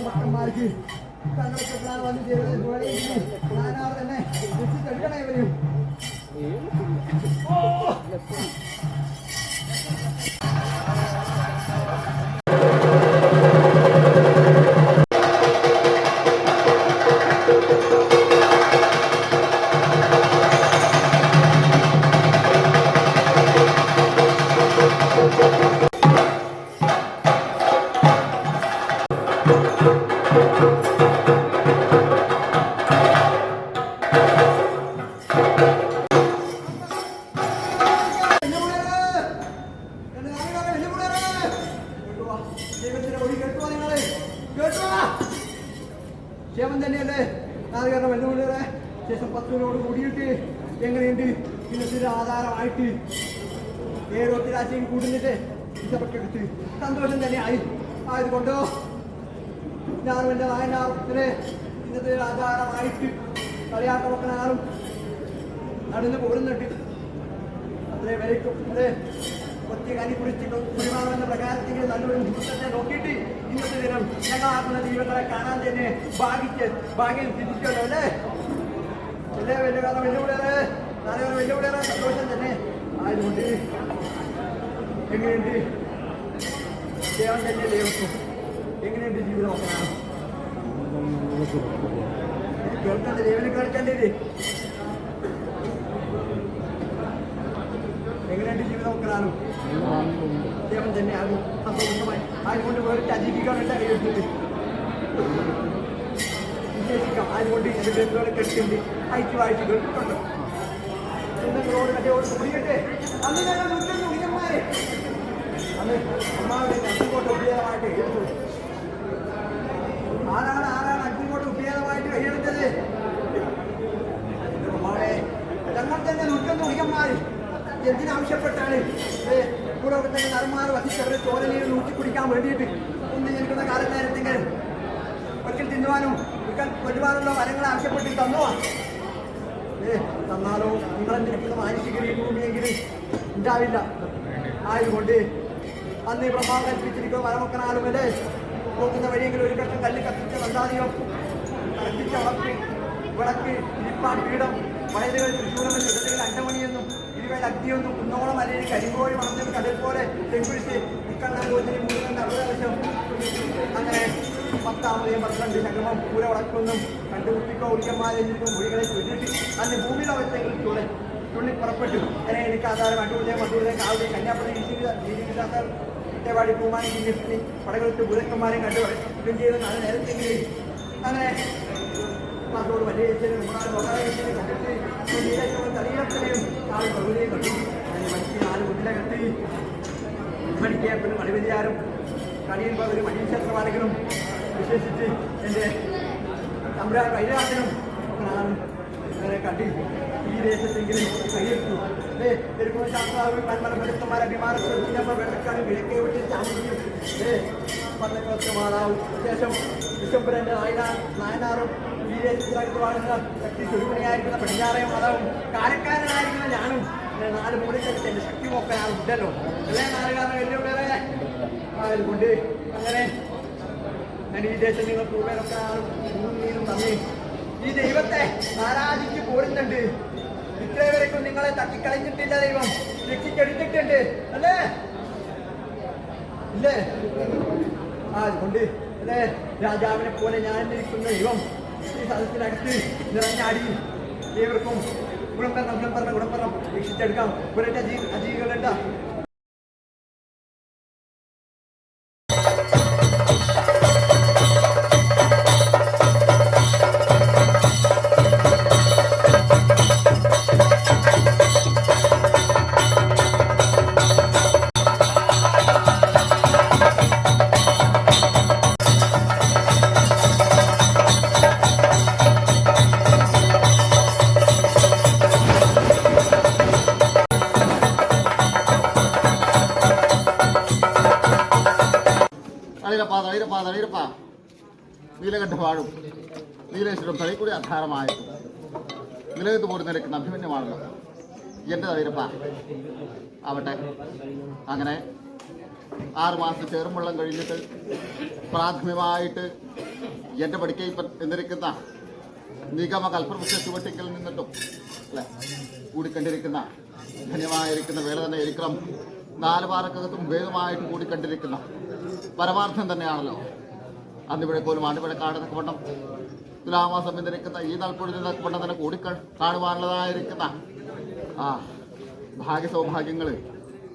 ഭക്തന്മാർക്ക് തങ്ങളുടെ വന്ന് ചേരുന്നത് നാനാർ തന്നെ എടുക്കണേ ഇവരും. ക്ഷേമം തന്നെയല്ലേ നാലുകാരണം വെല്ലുവിളികളെ ശേഷം 10 കൂടിയിട്ട് എങ്ങനെയുണ്ട് ഇന്നത്തെ ആധാരമായിട്ട് ഏഴൊത്തിരാശയും കൂടുന്നിട്ട് ഇഷ്ടപ്പെട്ടെടുത്ത് സന്തോഷം തന്നെ ആയതുകൊണ്ടോ ഞാനും എൻ്റെ നായനാറിനെ ഇന്നത്തെ ആധാരമായിട്ട് കളിയാട്ടമൊക്കനാറും നടന്ന് പോരുന്നുണ്ട്. അത്രേ വരയ്ക്കും അതെ ഒത്തിരി കനി കുറിച്ചിട്ടും കുടിമാണെന്ന പ്രകാരത്തിൽ നല്ലൊരു മുഹൂർത്തത്തെ നോക്കിയിട്ട് ഇന്നത്തെ ദിനം ഞങ്ങളാക്കുന്ന ദൈവങ്ങളെ കാണാൻ തന്നെ ഭാഗ്യം തിരിച്ചല്ലോ അല്ലേ അല്ലേ വെല്ലുകാലം വെല്ലുവിളിയേറെ നാളെ വെല്ലുവിളിയേറെ സന്തോഷം തന്നെ ആയതുകൊണ്ട് എങ്ങനെയുണ്ട് ദേവൻ തന്നെ ദൈവത്വം എങ്ങനെയുണ്ട് ജീവിതം നോക്കണം കേൾക്കണ്ടേ ദൈവനെ കേൾക്കണ്ടേ എങ്ങനെയുണ്ട് ജീവിതം നോക്കാനും ദേവൻ തന്നെ ആകും സന്തോഷമായി അതുകൊണ്ട് വേറിട്ട് അജീവിക്കാനുള്ള കഴിയുന്നത് വിശേഷിക്കാം അതുകൊണ്ട് എൻ്റെ ബന്ധുക്കളെ കെട്ടുണ്ട് വായിച്ച് കേട്ടിട്ടുണ്ട് നിങ്ങളോട് കഥയോട് കുടിക്കട്ടെ അന്ന് ഞങ്ങൾ മുറ്റത്ത് കുടിക്കന്മാരെ അന്ന് അമ്മാവിടെ അഗ്നിക്കോട്ട് ഉപയോഗമായിട്ട് എടുത്തു ആരാണ് അഗ്നിക്കോട്ട് ഉപയോഗമായിട്ട് കൈയെടുത്തത് അമ്മാവെ ഞങ്ങൾ തന്നെ മുറ്റത്ത് കുടിക്കന്മാർ എന്തിനാവശ്യപ്പെട്ടാണ് കൂടെ തന്നെ നറുമാറ് വസിച്ചവരെ ചോരനീര് നൂറ്റി കുടിക്കാൻ വേണ്ടിയിട്ട് ഒന്ന് ജനിക്കുന്ന കാലനേരത്തിങ്ങൾ ഒരിക്കൽ തിന്നുവാനും ഒരിക്കൽ കൊല്ലുവാനുള്ള വരങ്ങൾ ആവശ്യപ്പെട്ട് തന്നുവാ തന്നാലോ നിങ്ങളെന്തിരിക്കുന്ന മാനസിക ഭൂമിയെങ്കിലും ഉണ്ടാവില്ല ആയതുകൊണ്ട് അന്ന് ഈ ബ്രഹ്മാവ് കൽപ്പിച്ചിരിക്കുന്ന വരമൊക്കനാലും അല്ലേ പോകുന്ന വഴിയെങ്കിലും ഒരു കഷ്ടം കല്ല് കത്തിച്ച നന്ദാദിയോ കത്തിച്ച വിളക്ക് ഇരിപ്പാൻ പീഠം വയലുകൾ തൃശ്ശൂരമെന്ന് ഇടത്തിൽ അണ്ടമണിയെന്നും ഇരുവേൽ അഗ്നിയൊന്നും കുന്നോളം അല്ലെങ്കിൽ കരിങ്കോഴി വളർന്നത് കടൽ പോലെ തെങ്കുഴിച്ച് ഇക്കണ്ണ ഗോചരി 360 ലക്ഷം അങ്ങനെ 10 12 സംഗമം പൂര വളർക്കൊന്നും കണ്ടുകുട്ടിക്കോ ഉളിക്കന്മാരെ മൊഴികളെ ചൊല്ലിട്ട് അന്ന് ഭൂമിയിലെ അവസ്ഥകൾ തുള്ളി പുറപ്പെട്ടു അങ്ങനെ എനിക്ക് ആധാരം മണ്ടൂരെ കാവുടെ കന്യാപുരം രീതിവിശ്വാസ കുറ്റവാടി പൂമാനി ജില്ലി പടകൾക്ക് ബുധക്കന്മാരെയും കണ്ടു ചെയ്ത് നല്ല നേരത്തെങ്കിലും അങ്ങനെ അതോട് വലിയ തലയിലത്തിനെയും നാല് പ്രകൃതിയും കണ്ടു മനുഷ്യ 4 മുന്നിലെ കെട്ടി മണിക്കേപ്പനും മണിവരിയാരും കണിയുമ്പോൾ ഒരു മണീക്ഷത്രപാലകനും വിശേഷിച്ച് എൻ്റെ തമ്പുരാൻ വൈരാജനും അങ്ങനെ കണ്ടി ഈ ദേശത്തെങ്കിലും കൈയെടുത്തു ശാസ്ത്രാവ് കന്മല വെളുത്തമാരെ അഭിമാനത്തിൽ വെള്ളക്കാണ് കിഴക്കേ വിട്ട് ചാമ്പിയും പന്തക്കളത്തെ മാതാവും ശേഷം വിശ്വംപുരൻ്റെ നായനാറും ഈ ദേശത്തിനകത്ത് വാഴുന്ന ശക്തി ചുരുമണിയായിരിക്കുന്ന പടിഞ്ഞാറേ മാതാവും കാരക്കാരനായിരിക്കുന്ന ഞാനും 4 മൂലയ്ക്കടുത്ത് എൻ്റെ ശക്തി നോക്കാൻ ഉണ്ടല്ലോ അല്ലേ 4 കാരണം വെല്ലുവിളിയേറെ അതുകൊണ്ട് അങ്ങനെ ഞാൻ ഈ ദേശം നിങ്ങൾക്ക് ഉപേരൊക്കെ നീരും നന്ദി ഈ ദൈവത്തെ ആരാധിച്ച് പോരുന്നുണ്ട് ഇത്രവരേക്കും നിങ്ങളെ തട്ടിക്കളഞ്ഞിട്ടില്ല ദൈവം രക്ഷിച്ചെടുത്തിട്ടുണ്ട് അല്ലേ ഇല്ലേ അതുകൊണ്ട് അല്ലേ രാജാവിനെ പോലെ ഞാൻ ഇരിക്കുന്ന ദൈവം ഈ സദസ്സിനകത്ത് നിറഞ്ഞാടി ഏവർക്കും ഗുണം പറഞ്ഞ വീക്ഷിച്ചെടുക്കാം. ഒരൊറ്റ അജീവികളുണ്ട്. തളിരപ്പാ നീലകണ്ഠ വാഴും നീലേശ്വരം തളിക്കൂടി ആധാരമായിട്ടും നിലകത്ത് പോലും നിരക്കുന്ന അഭിമന്യമാണല്ലോ എൻ്റെ തളിരപ്പ. ആവട്ടെ, അങ്ങനെ 6 മാസം ചേറുംവെള്ളം കഴിഞ്ഞിട്ട് പ്രാഥമികമായിട്ട് എൻ്റെ പഠിക്കയിപ്പം എന്നിരിക്കുന്ന നിഗമ കൽപ്പവൃക്ഷ ചുവട്ടിക്കൽ നിന്നിട്ടും അല്ലെ കൂടിക്കണ്ടിരിക്കുന്ന ധന്യമായിരിക്കുന്ന വേള തന്നെ ഇരിക്കണം. 4 പാറക്കകത്തും ഭേദമായിട്ട് കൂടിക്കണ്ടിരിക്കുന്ന പരമാർത്ഥം തന്നെയാണല്ലോ. അന്നിവിടെ പോലും ആണ്ടിവിടെ കാണുന്നൊക്കെ വണ്ണം തുലാമാസം എന്നിരിക്കുന്ന ഈ നാൾപ്പൊഴി നിന്നൊക്കെ വണ്ണം തന്നെ കാണുവാനുള്ളതായിരിക്കുന്ന ഭാഗ്യ സൗഭാഗ്യങ്ങൾ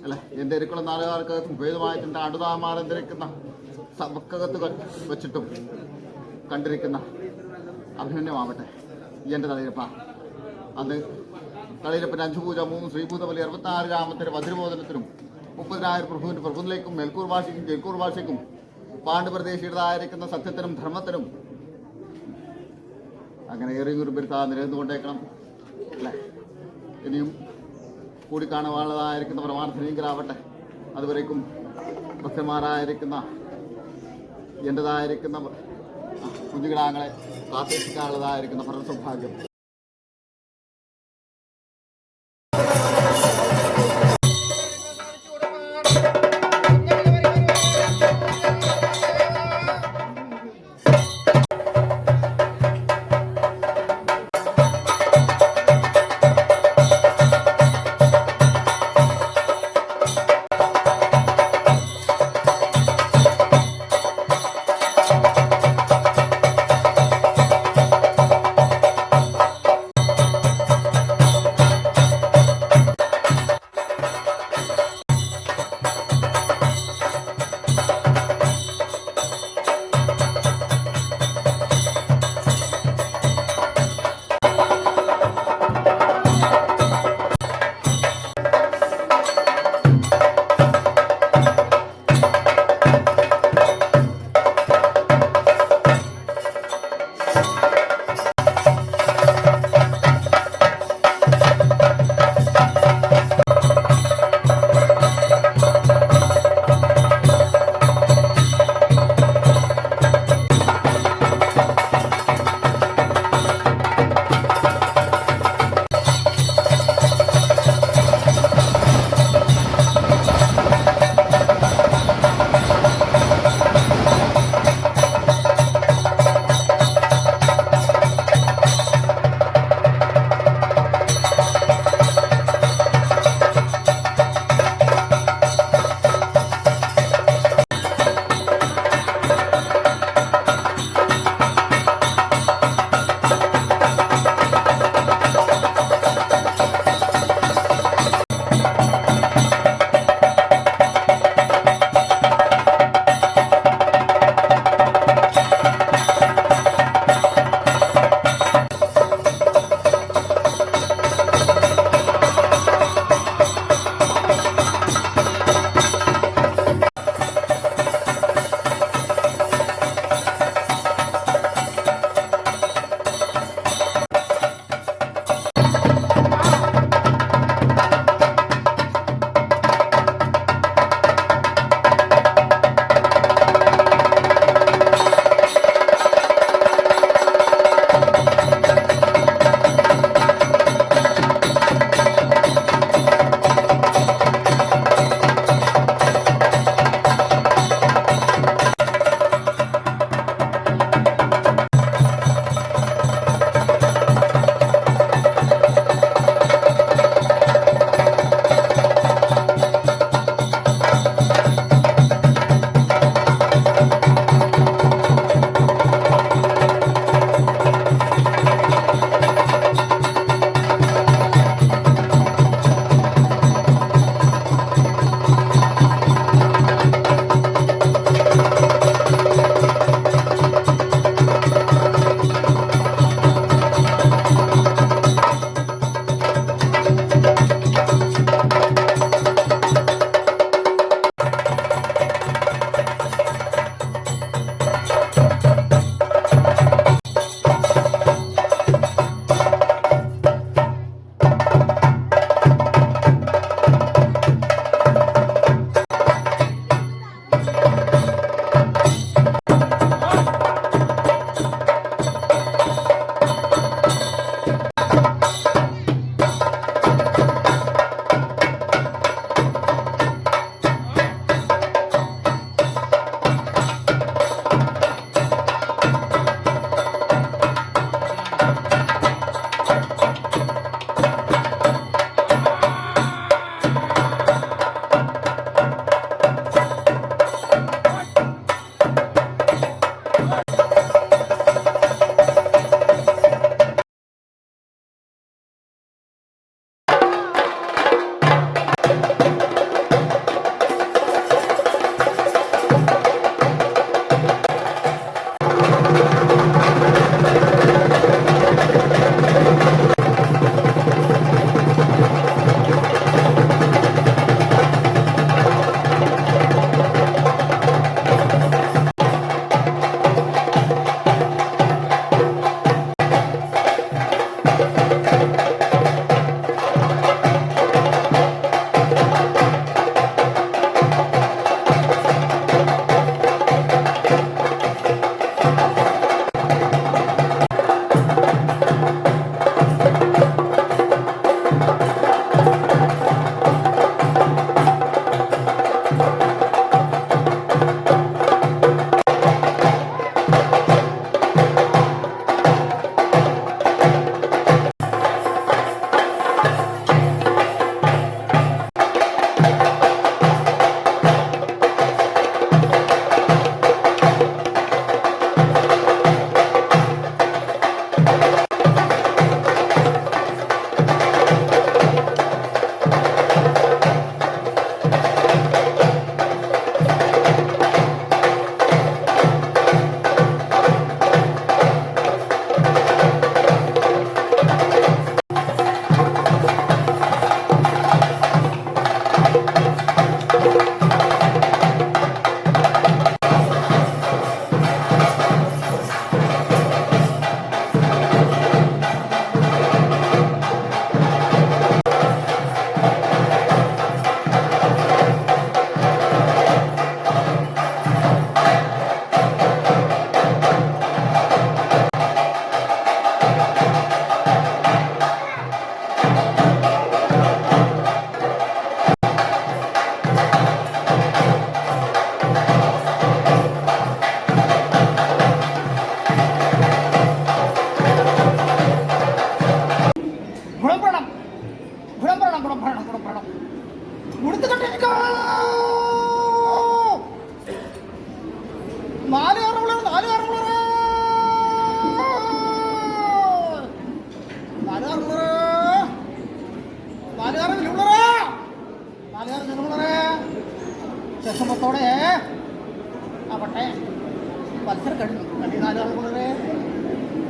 അല്ലെ എൻ്റെ ഇരിക്കണം 4 പാറക്കകത്തും ഭേദമായിട്ട് എൻ്റെ അടുതാമാരെന്തിരിക്കുന്ന സഭക്കകത്ത് വെച്ചിട്ടും കണ്ടിരിക്കുന്ന അഭിമന്യമാവട്ടെ എൻ്റെ തളിരപ്പ. അന്ന് തളിരപ്പൻ്റെ 5 പൂജ 3 ശ്രീഭൂതബലി 66 രാമത്തിൻ്റെ വജ്രബോധനത്തിനും 30,000 പ്രഭുവിൻ്റെ പ്രഭുവിലേക്കും മേൽക്കൂർ ഭാഷയ്ക്കും കീഴ്ക്കൂർ ഭാഷയ്ക്കും പാണ്ഡുപ്രദേശിയുടേതായിരിക്കുന്ന സത്യത്തിനും ധർമ്മത്തിനും അങ്ങനെ ഏറെ ഗുരുബിരുത്താ നിലനിന്നുകൊണ്ടേക്കണം അല്ലേ. ഇനിയും കൂടിക്കാണുവാനുള്ളതായിരിക്കുന്ന പരമാർത്ഥനീയരാവട്ടെ. അതുവരേക്കും ഭക്തന്മാരായിരിക്കുന്ന എൻ്റെതായിരിക്കുന്ന കുഞ്ഞുകിടാങ്ങളെ കാത്തിരിക്കാനുള്ളതായിരിക്കുന്ന ഭരണ സൗഭാഗ്യം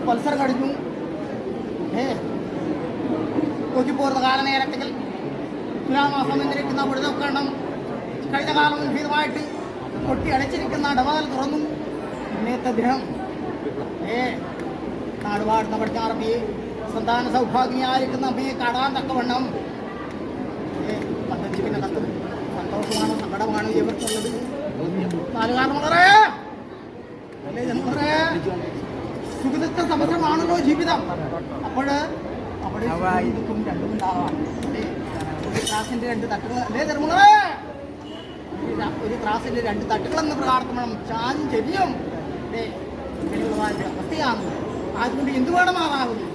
മത്സരം കഴിഞ്ഞു നോക്കിപ്പോരുന്ന കാലനേരത്തിൽ തുലാമാസം എന്നിരിക്കുന്ന വിടുതക്കണം കഴിഞ്ഞ കാലം വിഹിതമായിട്ട് കൊട്ടി അടച്ചിരിക്കുന്ന ഇടവാൽ തുറന്നു ഇന്നത്തെ ദിനം നാടുപാടുന്ന പടിഞ്ഞാറമ്മയെ സന്താന സൗഭാഗ്യമായിരിക്കുന്ന അമ്മയെ കാണാൻ തക്കവണ്ണം പദ്ധതിക്കുന്ന കത്തും സന്തോഷമാണ് സങ്കടമാണ് ഇവർക്കുള്ളത് നാലുകാലം വളരെ സുഖദുഃഖ സമസ്യമാണല്ലോ ജീവിതം. അപ്പോൾ അവിടെ ദുഃഖം രണ്ടും ഉണ്ടാവാം. ഒരു ത്രാസിന്റെ രണ്ട് തട്ടുകൾ അല്ലേ ധർമ്മങ്ങളെ, ഒരു ത്രാസിന്റെ രണ്ട് തട്ടുകളെന്ന് പ്രാർത്ഥന ചാനും ചെരിയും അവസ്ഥയാണ്. അതുകൊണ്ട് എന്ത് വേണമാകുന്നു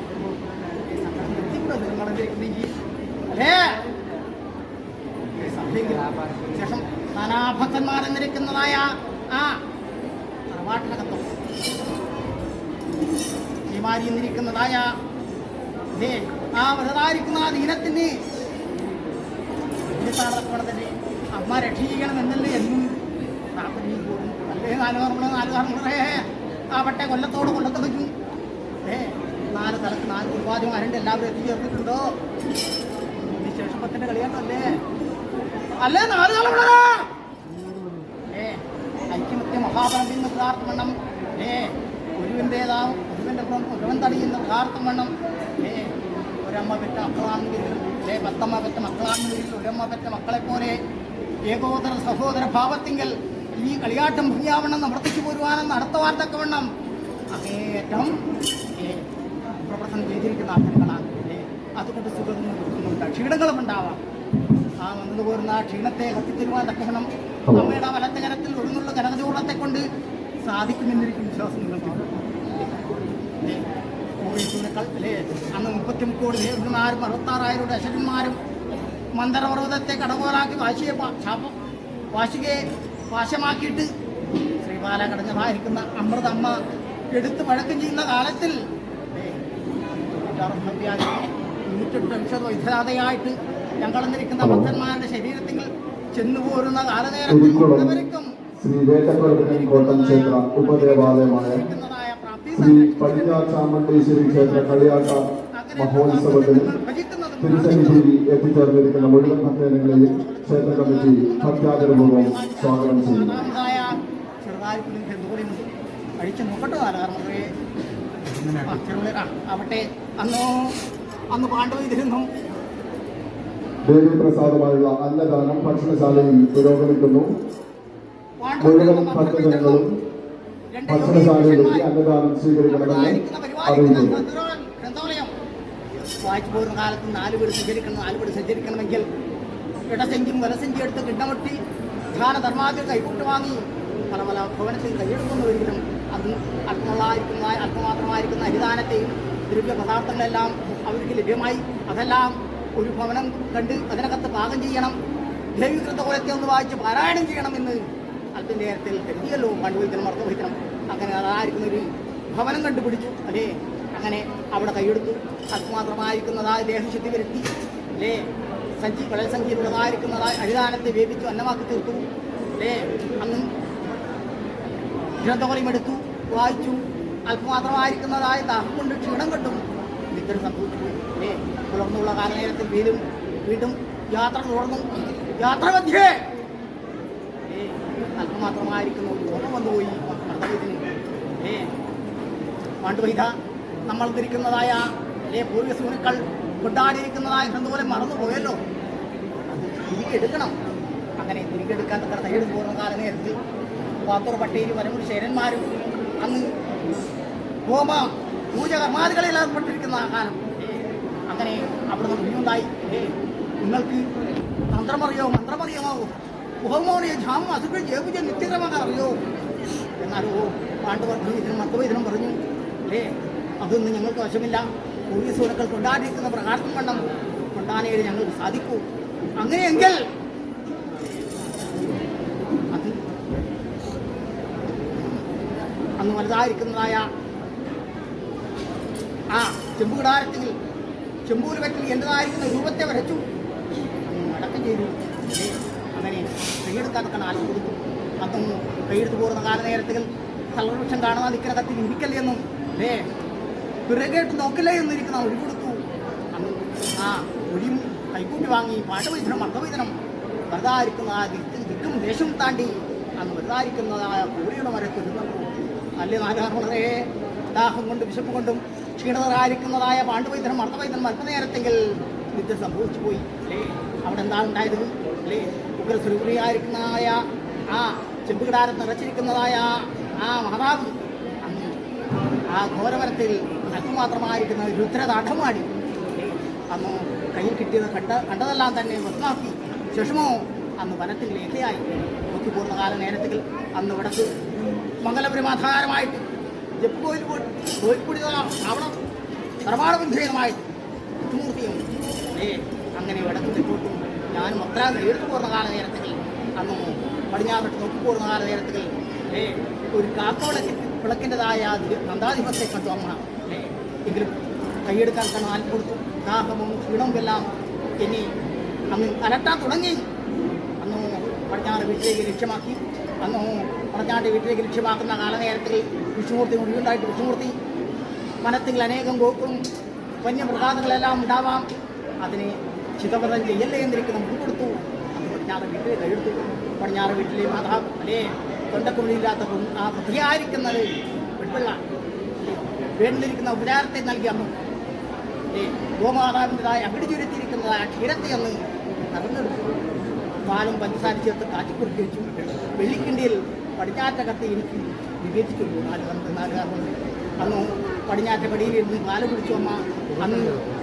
അല്ലേ ശേഷം നാനാഭക്തന്മാരെന്നിരിക്കുന്നതായ ആ തറവാട്ടിനകത്തും ീമാരി എന്നിരിക്കുന്നതായ ആ വലുതായിരിക്കുന്ന ആ ദീനത്തിന് തന്നെ അമ്മ രക്ഷിക്കണമെന്നല്ലേ എന്നും പ്രാർത്ഥനയും കൂടും. അല്ലേ നാലുകാരണങ്ങളെ ആവട്ടെ കൊല്ലത്തോട് കൊല്ലത്തെടുക്കും. 4 തലക്ക് 4 ഉപാധിമാരുണ്ട്. എല്ലാവരും എത്തിച്ചേർന്നിട്ടുണ്ടോ? ശേഷപ്പത്തിന്റെ കളിയാണല്ലേ അല്ലേ നാലുകാലങ്ങളെ ഐക്യമത്യ മഹാബലത്തിൽ നിന്ന് പ്രാർത്ഥനം ഒരുവൻ തടിയുന്ന പ്രാർത്ഥം വേണം. ഒരമ്മ പെറ്റ മക്കളാണെങ്കിലും 10 പെറ്റ മക്കളാണെങ്കിലും ഒരമ്മ പെറ്റ മക്കളെ പോലെ ഏകോദര സഹോദര ഭാവത്തിങ്കൽ ഈ കളിയാട്ടം ഭംഗിയാവണ്ണം നിവർത്തിച്ചു പോരുവാനെന്ന് അടുത്ത വാർത്തക്കവണ്ണം അങ്ങേറ്റം പ്രവർത്തനം ചെയ്തിരിക്കുന്ന ആൾക്കാരാണ്. അതുകൊണ്ട് സുഖങ്ങളും ദുഃഖങ്ങളുണ്ട്, ക്ഷീണങ്ങളും ഉണ്ടാവാം. ആ വന്നു പോരുന്ന ആ ക്ഷീണത്തെ കത്തിത്തരുവാൻ തക്കവണ്ണം അമ്മയുടെ വലത്തെ കരത്തിൽ ഒഴുന്നുള്ള കനകചൂടത്തെ കൊണ്ട് സാധിക്കുമെന്നിരിക്കും വിശ്വാസം നിങ്ങൾക്ക്. അല്ലേ അന്ന് 33 കോടി ദേവന്മാരും 66,000 അശരന്മാരും മന്ദരപർവ്വതത്തെ കടകോലാക്കി വാശികയെ വാശമാക്കിയിട്ട് ശ്രീപാല കടഞ്ഞതായിരിക്കുന്ന അമൃതമ്മ എടുത്ത് പഴക്കം ചെയ്യുന്ന കാലത്തിൽ 108 വൈദ്യരാതയായിട്ട് ഞങ്ങളെന്നിരിക്കുന്ന ഭക്തന്മാരുടെ ശരീരത്തിൽ ചെന്നുപോരുന്ന കാലനേരത്തിൽ ശ്രീ വേട്ടക്കുളത്തിനും കോട്ടം ക്ഷേത്ര ഉപദേവാലയമായ ശ്രീ പടിഞ്ഞാർ ചാമുണ്ടേശ്വരി ക്ഷേത്ര കളിയാട്ട മഹോത്സവത്തിന് തിരുസന്നിധിയിൽ എത്തിച്ചേർന്നിരിക്കുന്ന മുഴുവൻ ഭക്തജനങ്ങളെയും ക്ഷേത്ര കമ്മിറ്റി ഭക്താദരപൂർവ്വം സ്വാഗതം ചെയ്യുന്നു. അഴിച്ചു നോക്കട്ടോ ആവട്ടെ അന്ന് പാണ്ഡവ ദേവീപ്രസാദമായുള്ള അന്നദാനം ഭക്ഷണശാലയിൽ പുരോഗമിക്കുന്നു. മുഴുവൻ ഭക്തജനങ്ങളും ഭക്ഷണശാലയിലെത്തി അന്നദാനം സ്വീകരിക്കണമെന്ന് അറിയിക്കുന്നു. വായിച്ചു പോരുന്ന കാലത്ത് 4 വീട് സഞ്ചരിക്കണമെങ്കിൽ ഇടസഞ്ചിയും വലസഞ്ചി എടുത്ത് കിണ്ണമൊട്ടി ധ്യാനധർമാദികൾ കൈകൊട്ട് വാങ്ങി പല പല ഭവനത്തിൽ കൈയെടുക്കുന്നവരിലും അത് അല്പമാത്രമായിരിക്കുന്ന അരിദാനത്തെയും ദ്രവ്യ പദാർത്ഥങ്ങളെല്ലാം അവർക്ക് ലഭ്യമായി. അതെല്ലാം ഒരു ഭവനം കണ്ട് അതിനകത്ത് പാകം ചെയ്യണം. ദേവീകൃത കുലത്തെ ഒന്ന് വായിച്ച് പാരായണം ചെയ്യണമെന്ന് അല്പം നേരത്തിൽ കരുതിയല്ലോ. കണ്ടുപോയിക്കണം, മറന്നുപോയിക്കണം. അങ്ങനെ അതായിരിക്കുന്ന ഒരു ഭവനം കണ്ടുപിടിച്ചു. അല്ലേ അങ്ങനെ അവിടെ കൈയെടുത്തു. അല്പമാത്രമായിരിക്കുന്നതായ ദേഹശുദ്ധി വരുത്തി. അല്ലേ സഞ്ചിയിലുള്ളതായിരിക്കുന്നതായ അരിദാനത്തെ വേവിച്ചു അന്നമാക്കി തീർത്തു. അല്ലേ അന്നും ഗ്രന്ഥകൊലയും എടുത്തു, വായിച്ചു. അല്പമാത്രമായിരിക്കുന്നതായ ദാഹം കൊണ്ട് ക്ഷീണം കൊണ്ടും ഇത്തരം സംഭവിച്ചു. അല്ലേ പുലർന്നുള്ള കാലനേരത്തിൽ വീണ്ടും യാത്ര തുടർന്നു. യാത്ര മധ്യേ അല്പമാത്രമായിരിക്കുന്ന ഒരു ഓർമ്മ വന്നുപോയി പാണ്ഡുവൈദ നമ്മൾ ധരിക്കുന്നതായ പൂർവ്വ സൂനുക്കൾ കൊണ്ടാടിയിരിക്കുന്നതായ ഗ്രന്ഥപോലെ മറന്നുപോയല്ലോ. അത് തിരികെ എടുക്കണം. അങ്ങനെ തിരികെ എടുക്കാൻ തക്ക തയ്യെടുത്ത് പോകുന്ന കാലനേരത്തിൽ പാത്തൂർ പട്ടേരി വരമുടി ശേരന്മാരും അന്ന് ഹോമ പൂജ കർമാദികളിൽ ഏർപ്പെട്ടിരിക്കുന്ന കാലം. അങ്ങനെ അവിടെ നിന്ന് കുഞ്ഞുണ്ടായി. നിങ്ങൾക്ക് മന്ത്രമറിയാമോ ഹോമോണിയ ഝാമം അസുഖം ജേപുജ നിത്യക്രമങ്ങൾ അറിയോ എന്നാലോ പാണ്ഡവർദ്ധനും മർദ്ദവൈദ്യനും പറഞ്ഞു. അതൊന്നും ഞങ്ങൾക്ക് വശമില്ല. പൂർവ്വ സൂനുക്കൾ കൊണ്ടാടിയിരിക്കുന്ന പ്രകാശം വണ്ണം കൊണ്ടാനേര് ഞങ്ങൾക്ക് സാധിക്കൂ. അങ്ങനെയെങ്കിൽ അത് അന്ന് വലുതായിരിക്കുന്നതായ ആ ചെമ്പുകിടാരത്തിൽ ചെമ്പൂര് പറ്റി എൻ്റെതായിരിക്കുന്ന രൂപത്തെ വരച്ചു അടക്കം ചെയ്തു. അങ്ങനെ കൈയെടുക്കാനൊക്കെ ആലം കൊടുത്തു. അതൊന്നും കൈയെടുത്ത് പോകുന്ന കാലനേരത്തിൽ കള്ളവൃക്ഷം കാണുന്ന നിൽക്കുന്ന കത്തിൽ ഇരിക്കല്ലെന്നും പിറകേട്ട് നോക്കില്ലേ എന്നിരിക്കുന്ന ഒഴി കൊടുത്തു. അന്ന് ആ ഒഴിയും കൈകൂട്ടി വാങ്ങി പാട്ടുവൈദ്യനം അർത്ഥവൈദ്യനം വെറുതായിരിക്കുന്ന ആ ദിക്കും ദേശം താണ്ടി അന്ന് വെറുതായിരിക്കുന്നതായ കോഴിയുടെ മരത്തിൽ നിന്നു. അല്ലേ നാലുകാർമുള്ളതേ, ദാഹം കൊണ്ടും വിശപ്പ് കൊണ്ടും ക്ഷീണതരായിരിക്കുന്നതായ പാണ്ഡുവൈദ്യനം അർത്ഥവൈദ്യനം അല്പനേരത്തെങ്കിൽ വിദ്യ സംഭവിച്ചു പോയി. അല്ലേ അവിടെ എന്താണ് ഉണ്ടായത്? അല്ലേ ഉഗ്രസ്വരൂപിയായിരിക്കുന്നതായ ആ ചെമ്പുകിടാരം നിറച്ചിരിക്കുന്നതായ ആ മാതാവ് അന്ന് ആ ഘോരവരത്തിൽ അല്പമാത്രമായിരിക്കുന്ന രുദ്രതാഠമാടി അന്ന് കയ്യിൽ കിട്ടിയത് കണ്ടതെല്ലാം തന്നെ വസ്തുവാക്കി ശേഷമോ അന്ന് വനത്തിൽ ലേഖയായി നോക്കിപ്പോകുന്ന കാല നേരത്തിൽ അന്ന് ഇവിടത്ത് മംഗലപുരമാധാരമായിട്ട് ജപ്പ് കോയിൽപ്പൊടി അവിടെ സർവാണബന്ധേയമായിട്ട് മൂർത്തിയും അങ്ങനെ ഇടത്ത് തെറ്റോട്ടും ഞാനും അത്ര എടുത്തു പോകുന്ന കാല നേരത്തിൽ അന്ന് പടിഞ്ഞാറിട്ട് നോക്കിപ്പോകുന്ന കാല നേരത്തിൽ ഒരു വിളക്കിൻ്റെതായ നന്ദാധിപത്തെ കണ്ടു അമ്മ. എങ്കിലും കൈയെടുക്കാൻ കാണാൻ കൊടുത്തു. ദാഹവും ക്ഷീണവും എല്ലാം ഇനി അന്ന് അലട്ടാൻ തുടങ്ങി. അന്ന് പടിഞ്ഞാറ് വീട്ടിലേക്ക് ലക്ഷ്യമാക്കി. അന്ന് പടിഞ്ഞാറിൻ്റെ വീട്ടിലേക്ക് ലക്ഷ്യമാക്കുന്ന കാലനേരത്തിൽ വിഷ്ണുമൂർത്തി മുഴുവനായിട്ട് വിഷ്ണുമൂർത്തി വനത്തിൽ അനേകം ഗോക്കും വന്യമൃഗാദികളെല്ലാം ഉണ്ടാവാം. അതിനെ ചിതവ്രതം ചെയ്യല്ലേ എന്നിരിക്കുന്ന മുൻ കൊടുത്തു. അന്ന് പടിഞ്ഞാറ് വീട്ടിൽ കൈയെടുത്തു. പടിഞ്ഞാറ് വീട്ടിലെ മാതാവ് അല്ലേ തൊണ്ടക്കുള്ളില്ലാത്ത ആ വൃത്തിയായിരിക്കുന്നത് വെട്ടുള്ള വേണ്ടിലിരിക്കുന്ന ഉപചാരത്തെ നൽകി അന്ന് ഗോമാതാവിൻ്റെതായ അകിടി ചുരുത്തിയിരിക്കുന്നതായ ക്ഷീരത്തെ അന്ന് കറന്നെടുത്തു. പാലും പഞ്ചസാര ചേർത്ത് കാച്ചിക്കുറുക്കി വെച്ചു. വെള്ളിക്കിണ്ടിയിൽ പടിഞ്ഞാറ്റകത്ത് എനിക്ക് വിവേചിച്ചുള്ളൂ. നാലുകാർമുണ്ട് അന്ന് പടിഞ്ഞാറ്റപടിയിലിരുന്ന് പാല് കുടിച്ചു അമ്മ. അന്ന്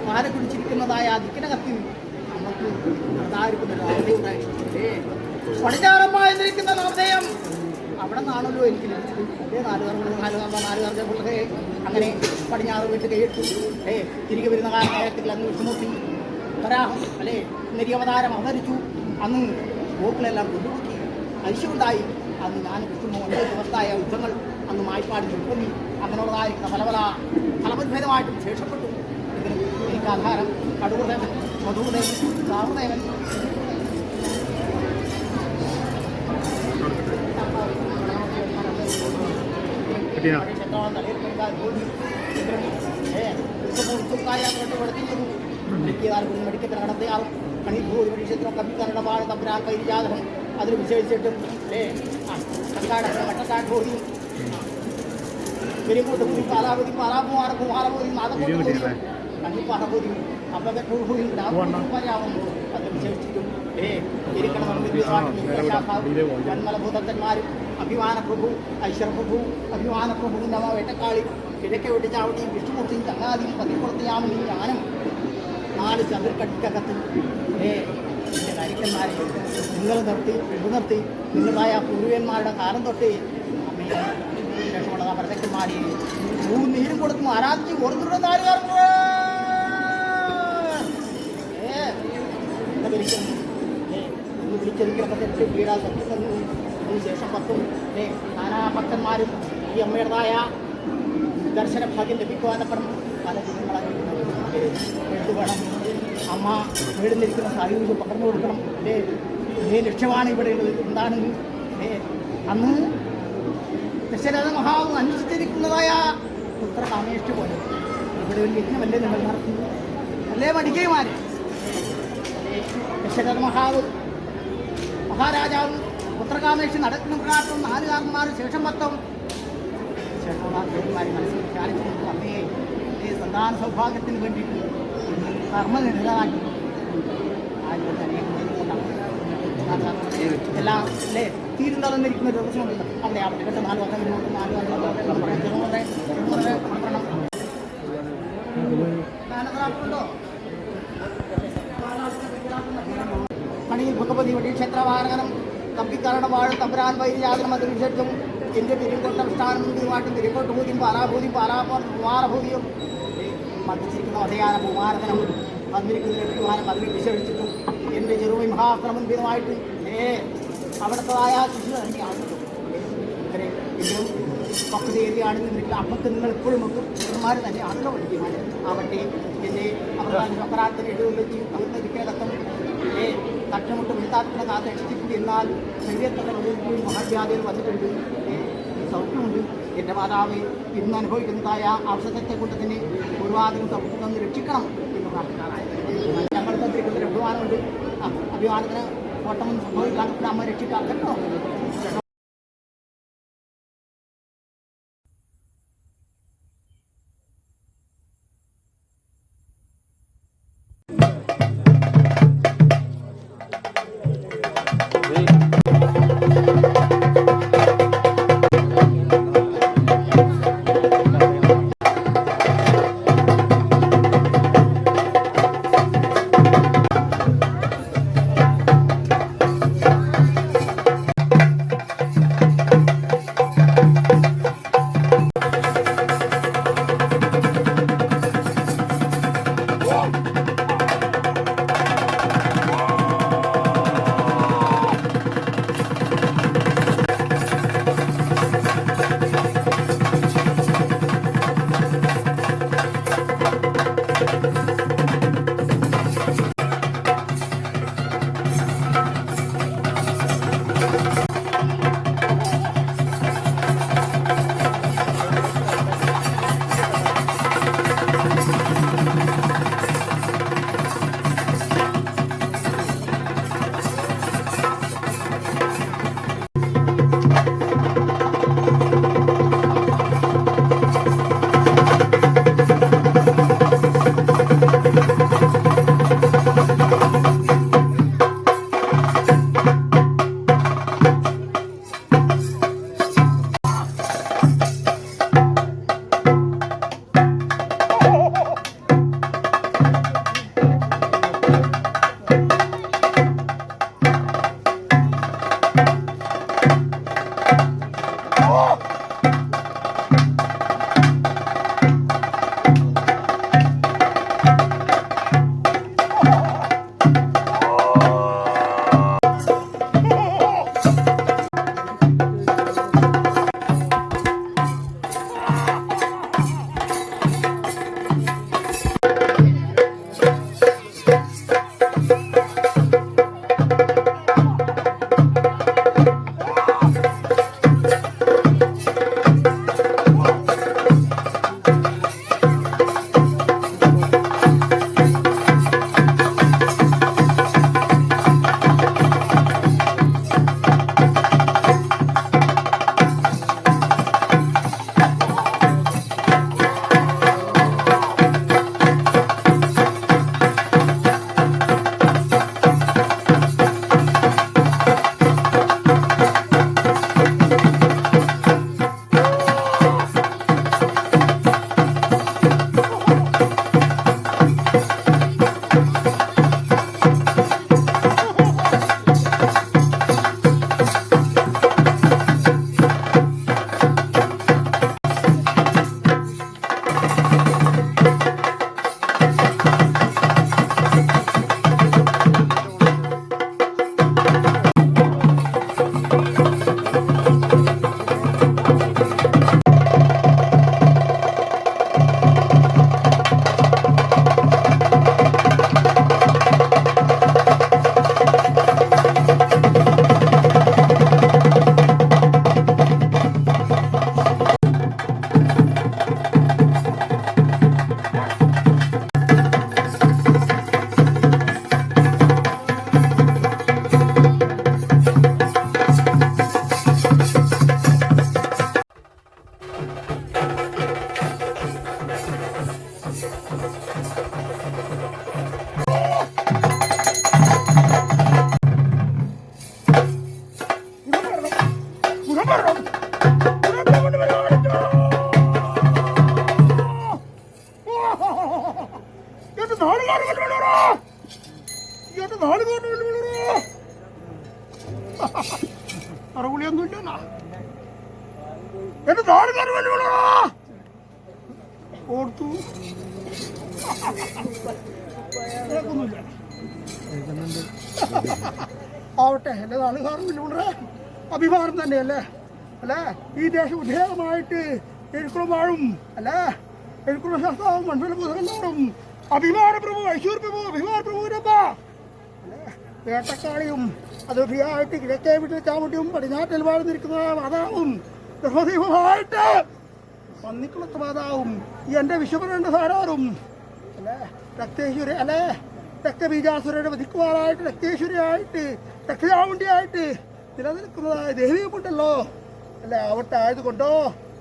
പാല് കുടിച്ചിരിക്കുന്നതായ ദിക്കിനകത്ത് നമുക്ക് അതായിരിക്കുന്നൊരു അവധയുണ്ടായിട്ടില്ലേ. പടിഞ്ഞാറമ്മ എന്നിരിക്കുന്ന നാമധേയം അവിടെ നിന്നാണല്ലോ എനിക്ക് ലഭിച്ചത്. അതേ നാലുകാരുടെ പിള്ളേ അങ്ങനെ പടിഞ്ഞാറ് വീട്ടിൽ കൈയിട്ടു. തിരികെ വരുന്ന കാലഘട്ടത്തിൽ അന്ന് വിഷ്ണുമൂർത്തി വരാഹം അല്ലേ നെരിയവതാരം അവതരിച്ചു. അന്ന് ഗോക്കളെല്ലാം കൊണ്ടുപോക്കി ഐശ്വണ്ടായി. അന്ന് ഞാൻ വിഷ്ണു 9 ദിവസത്തായ യുദ്ധങ്ങൾ അന്ന് മായ്പാടി ചുരുക്കി അങ്ങനെയുള്ളതായിരിക്കുന്ന പല പല ഫലഭേദമായിട്ടും ശേഷപ്പെട്ടു. ഇതിന് എനിക്ക് ആധാരം കടുവദേവൻ, മധുദേവൻ, സാഹുദേവൻ, മെഡിക്കൽ നടത്തിയാറും കണിഭൂരി പരീക്ഷത്തിനും കമ്പിക്കാരുടെ പാട് തമ്പുരാൻ കൈജാതകം അതിന് വിശേഷിച്ചിട്ടും വട്ടക്കാട്ടോടിയും പെരുങ്ങോട്ട് പോയി പാലാവതി പാലാപൂമാറക്കും ആറപോതി നാദപ്പോതി കണ്ണിപ്പാറപോതി അപ്പൂരിയും പറയാവും അതിന് വിശേഷിച്ചിട്ടും വന്മലഭൂതന്മാരും അഭിമാനപ്രഭു ഐശ്വരപ്രഭു അഭിമാനപ്രഭുവിൻ്റെ അമ്മ വേട്ടക്കാളി കിഴക്കെ വെട്ടിച്ചാവടിയും വിഷ്ണുമൂർത്തിയും ചങ്ങാതിയും പതിപ്പുറത്തിയാമണിയും ഞാനും 4 ചതുർക്കടിക്കകത്ത് എൻ്റെ കാര്യക്കന്മാരെ നിങ്ങൾ നിർത്തി നിങ്ങളായ പൂർവ്വന്മാരുടെ കാലം തൊട്ട് അമ്മയെ ശേഷമുള്ള ഭരതക്കന്മാരെ നീരും കൊടുക്കും ആരാധിച്ച് ഓർന്നിട്ടുള്ള നാലുകാർക്ക് വിളിച്ചൊരിക്കലൊക്കെ വീടാ സത്യന്നു. ഇതിനുശേഷം 10 നാനാ ഭക്തന്മാരും ഈ അമ്മയുടേതായ ദർശന ഭാഗ്യം ലഭിക്കുവാനപ്പുറം പല ജനങ്ങളായി വേണം. അമ്മ വീടിലിരിക്കുന്ന സാഹചര്യം പകർന്നു കൊടുക്കണം. ഇതേ ലക്ഷ്യമാണ് ഇവിടെ എന്താണെങ്കിൽ അന്ന് ദശരഥ മഹാവ് അനുഷ്ഠിച്ചിരിക്കുന്നതായ പുത്രകാമേഷ്ടി പോലെ ഇവിടെ ഒരു യജ്ഞമല്ലേ നിങ്ങൾ നടത്തുന്നു അല്ലേ മടിക്കൈമാര്? ദശരഥ മഹാരാജാവ് പുത്രകാമേക്ഷി നടക്കുന്ന പ്രകാരം 4 കാർമാർ ശേഷം 10 ശേഷമുള്ള ദേവന്മാരെ മനസ്സിൽ ധ്യാനിച്ചു. അമ്മയെ ഈ സന്താന സൗഭാഗ്യത്തിന് വേണ്ടിയിട്ട് കർമ്മ നിരതാക്കി എല്ലാം അല്ലേ തീരുന്നതെന്നിരിക്കുന്ന ഒരു ദിവസമുണ്ട്. അവിടെ അവിടെ 4 വർഷം മുന്നോട്ട് 4 മണിയിൽ ഭഗവതി വടീക്ഷേത്രവാഹനം തമ്പിക്കാരുടെ വാഴ തമ്പരാൻ വൈദ്യാതനം അതിനുശേഷം എൻ്റെ തിരുക്കൊട്ടസ്ഥാനം മുഴുവായിട്ടും തിരുക്കോട്ട് ഭൂതിയും പാലാഭൂതിയും മർദ്ദിച്ചിരിക്കുന്ന വധയാന ഭൂമാനതനം വന്നിരിക്കുന്ന ലക്ഷ്യമാനം അതിനെ വിശേഷിച്ചിട്ടും എൻ്റെ ചെറുവി മഹാക്രമന്തിതമായിട്ട് അവിടുത്തതായ ശിശു തന്നെയാണ്. ഇങ്ങനെ എങ്കിലും പക്വതയേറിയാണെന്നില്ല അമ്മക്ക് നിങ്ങൾ എപ്പോഴും ചെറുമാർ തന്നെയാണല്ലോ പഠിക്കുവാൻ ആവട്ടെ. എൻ്റെ അവസാന അപരാധത്തിന് എഴുതി അവിടുത്തെ വിഗ്രഹത്തും തട്ടമുട്ട് വിളിത്താത്തിനെ കാത്തക്ഷിച്ചിട്ടുണ്ട്. എന്നാൽ ശരീരത്തിൽ മഹാജാതിയിൽ വന്നിട്ടുണ്ട്. സൗഖ്യമുണ്ട്. എൻ്റെ മാതാവ് ഇന്ന് അനുഭവിക്കുന്നതായ ഔഷധത്തെ കൊണ്ട് തന്നെ തിരുവാതിരും നമുക്ക് തന്ന് രക്ഷിക്കണം എന്ന് പ്രാർത്ഥിക്കാറായി. ഞങ്ങൾ തന്നിരിക്കുന്ന ഒരു അഭിമാനമുണ്ട്. അഭിമാനത്തിന് കോട്ടമൊന്നും സംഭവിക്കാൻ അമ്മ രക്ഷിക്കാൻ കേട്ടോ. അറുപളിയൊന്നുമില്ല എന്റെ നാടുകാർ ഓർത്തു ആവട്ടെ എന്റെ നാടുകാരൻ വെല്ലുവിളേ അഭിമാനം തന്നെയല്ലേ അല്ലേ? ഈ ദേശം ഉദ്ധേയമായിട്ട് എഴുക്കുളം വാഴും അല്ലേ? എഴുക്കുളം ശാസ്താവും മണ്ഡല പുതകന്മാരും അഭിമാന പ്രഭു ഐശ്വര്യ പ്രഭു അഭിമാന പ്രഭുവിനപ്പ അല്ലേ? വേട്ടക്കാളിയും അത് ഫ്രീയായിട്ട് കിഴക്കേ വീട്ടിൽ ചാമുട്ടിയും പടിഞ്ഞാറ്റിൽ വാഴ്ന്നിരിക്കുന്ന മാതാവും ഗർഭദൈവമായിട്ട് പന്നിക്കുളത്ത് മാതാവും എൻ്റെ വിശ്വപ്രണ്ട സാരാറും അല്ലേ രക്തേശ്വരി അല്ലേ രക്തബീജാസുരയുടെ വധിക്കുവാനായിട്ട് രക്തേശ്വരിയായിട്ട് രക്തചാമുണ്ടിയായിട്ട് നിലനിൽക്കുന്നതായ ദേവിയുമുണ്ടല്ലോ അല്ലേ ആവട്ടെ ആയതുകൊണ്ടോ